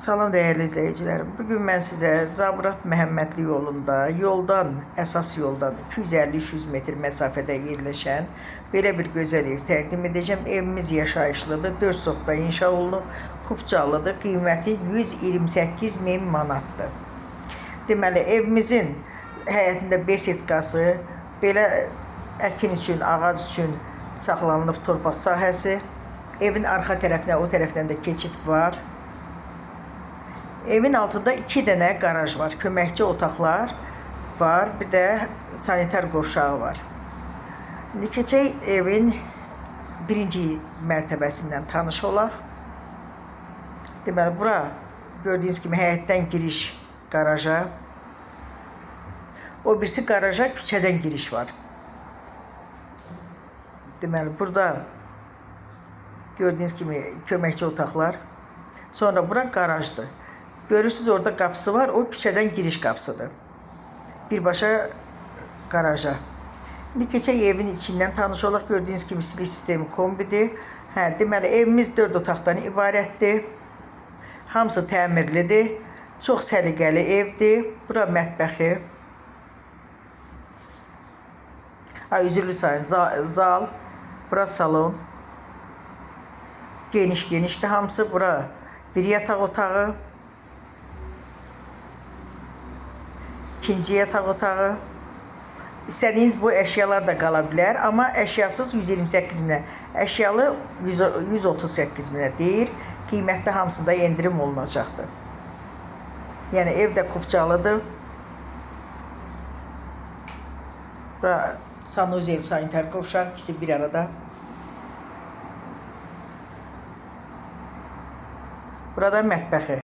Salam değerli izleyicilerim. Bugün mən sizə Zabrat Məhəmmədli yoldan, əsas yoldan 250-300 metr məsafədə yerləşən belə bir gözəl ev təqdim edəcəm. Evimiz yaşayışlıdır, 4 sotda inşa olunub, Kupçalıdır, qiyməti 128 min manatdır. Deməli, evimizin həyətində besetkası, belə əkin üçün, ağac üçün saxlanılıb torpaq sahəsi, evin arxa tərəfinə, o tərəfdən də keçid var. Evin altında 2 dənə qaraj var, köməkçi otaqlar var, bir də sanitar qovşağı var. İndi keçək evin birinci mərtəbəsindən tanış olaq. Deməli, bura gördüyünüz kimi həyətdən giriş qaraja, o birisi qaraja küçədən giriş var. Deməli, burada gördüyünüz kimi köməkçi otaqlar, sonra bura qarajdır. Görürsünüz, orada qapısı var, o küçədən giriş qapısıdır. Birbaşa qaraja. İndi keçək evin içindən tanış olaq. Gördüyünüz kimi silik sistemi kombidir. Deməli, evimiz 4 otaqdan ibarətdir. Hamısı təmirlidir. Çox səliqəli evdir. Bura mətbəxi. Üzrlü sayın, zal. Bura salon. Genişdir hamısı. Bura bir yataq otağı. İkinci yataq otağı. İstədiyiniz bu əşyalar da qala bilər, amma əşyasız 128 minə, əşyalı 138 minə deyir. Qiymətdə hamısında endirim olunacaqdır. Yəni ev də Kupçalıdır. Bura sanuzel, sanitar qovşaq, ikisi bir arada. Burada mətbəxi.